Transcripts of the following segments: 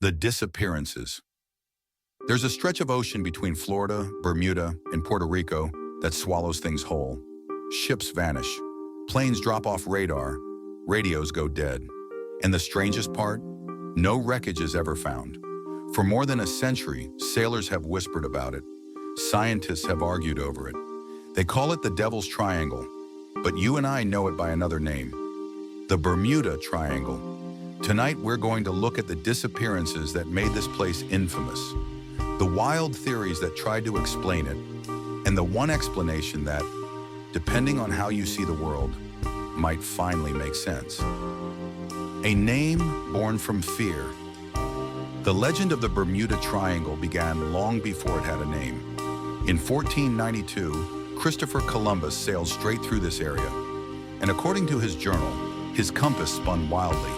The disappearances. There's a stretch of ocean between Florida, Bermuda, and Puerto Rico that swallows things whole. Ships vanish. Planes drop off radar. Radios go dead. And the strangest part? No wreckage is ever found. For more than a century, sailors have whispered about it. Scientists have argued over it. They call it the Devil's Triangle, but you and I know it by another name, the Bermuda Triangle. Tonight, we're going to look at the disappearances that made this place infamous, the wild theories that tried to explain it, and the one explanation that, depending on how you see the world, might finally make sense. A name born from fear. The legend of the Bermuda Triangle began long before it had a name. In 1492, Christopher Columbus sailed straight through this area, and according to his journal, his compass spun wildly,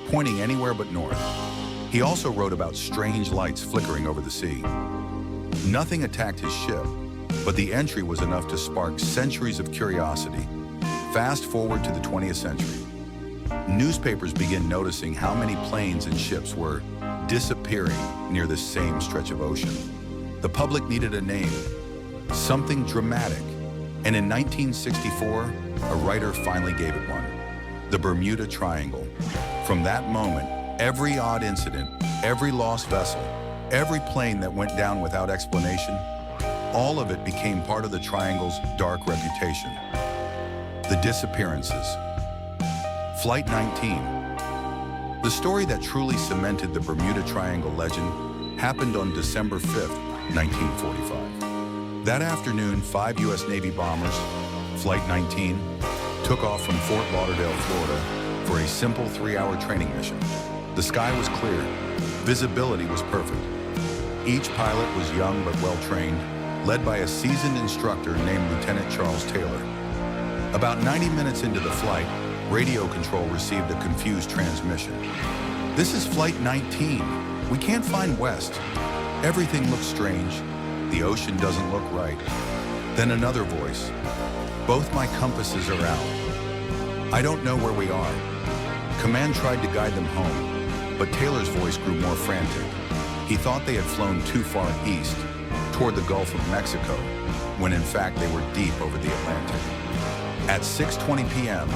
pointing anywhere but north. He also wrote about strange lights flickering over the sea. Nothing attacked his ship, but the entry was enough to spark centuries of curiosity. Fast forward to the 20th century. Newspapers begin noticing how many planes and ships were disappearing near this same stretch of ocean. The public needed a name, something dramatic, and in 1964, a writer finally gave it one, the Bermuda Triangle. From that moment, every odd incident, every lost vessel, every plane that went down without explanation, all of it became part of the Triangle's dark reputation. The disappearances. Flight 19. The story that truly cemented the Bermuda Triangle legend happened on December 5th, 1945. That afternoon, 5 U.S. Navy bombers, Flight 19, took off from Fort Lauderdale, Florida, for a simple 3-hour training mission. The sky was clear. Visibility was perfect. Each pilot was young but well-trained, led by a seasoned instructor named Lieutenant Charles Taylor. About 90 minutes into the flight, radio control received a confused transmission. "This is Flight 19. We can't find west. Everything looks strange. The ocean doesn't look right." Then another voice. "Both my compasses are out. I don't know where we are." Command tried to guide them home, but Taylor's voice grew more frantic. He thought they had flown too far east, toward the Gulf of Mexico, when in fact they were deep over the Atlantic. At 6:20 p.m.,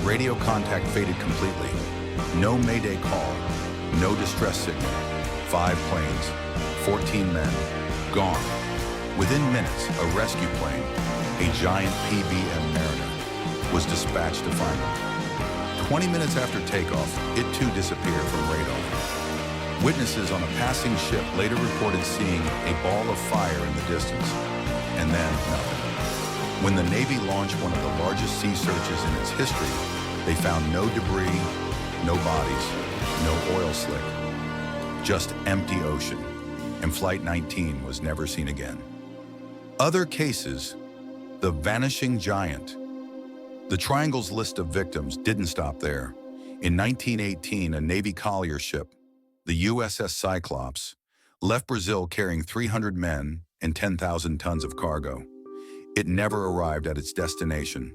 radio contact faded completely. No Mayday call, no distress signal. 5 planes, 14 men, gone. Within minutes, a rescue plane, a giant PBM Mariner, was dispatched to find them. 20 minutes after takeoff, it too disappeared from radar. Witnesses on a passing ship later reported seeing a ball of fire in the distance, and then nothing. When the Navy launched one of the largest sea searches in its history, they found no debris, no bodies, no oil slick, just empty ocean, and Flight 19 was never seen again. Other cases, the vanishing giant. The Triangle's list of victims didn't stop there. In 1918, a Navy collier ship, the USS Cyclops, left Brazil carrying 300 men and 10,000 tons of cargo. It never arrived at its destination.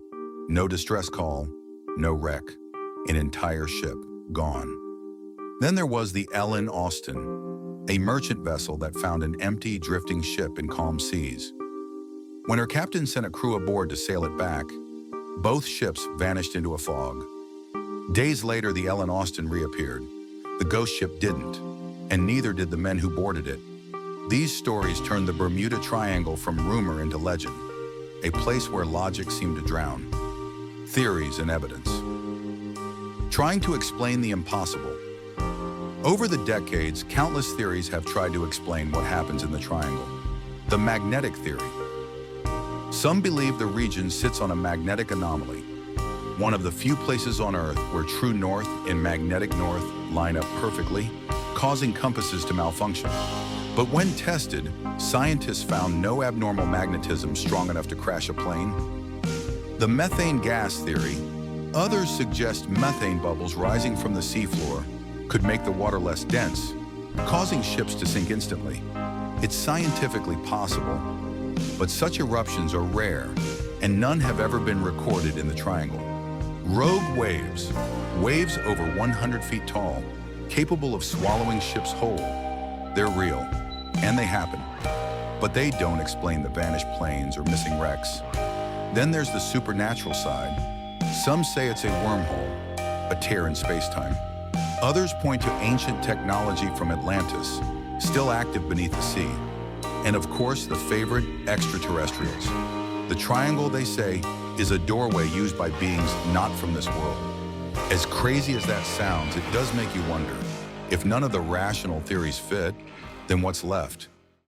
No distress call, no wreck, an entire ship gone. Then there was the Ellen Austin, a merchant vessel that found an empty, drifting ship in calm seas. When her captain sent a crew aboard to sail it back, both ships vanished into a fog. Days later, the Ellen Austin reappeared. The ghost ship didn't, and neither did the men who boarded it. These stories turned the Bermuda Triangle from rumor into legend, a place where logic seemed to drown. Theories and evidence. Trying to explain the impossible. Over the decades, countless theories have tried to explain what happens in the Triangle. The magnetic theory. Some believe the region sits on a magnetic anomaly, one of the few places on Earth where true north and magnetic north line up perfectly, causing compasses to malfunction. But when tested, scientists found no abnormal magnetism strong enough to crash a plane. The methane gas theory. Others suggest methane bubbles rising from the seafloor could make the water less dense, causing ships to sink instantly. It's scientifically possible, but such eruptions are rare, and none have ever been recorded in the Triangle. Rogue waves, waves over 100 feet tall, capable of swallowing ships whole. They're real, and they happen. But they don't explain the vanished planes or missing wrecks. Then there's the supernatural side. Some say it's a wormhole, a tear in space-time. Others point to ancient technology from Atlantis, still active beneath the sea. And of course, the favorite, extraterrestrials. The triangle, they say, is a doorway used by beings not from this world. As crazy as that sounds, it does make you wonder, if none of the rational theories fit, then what's left?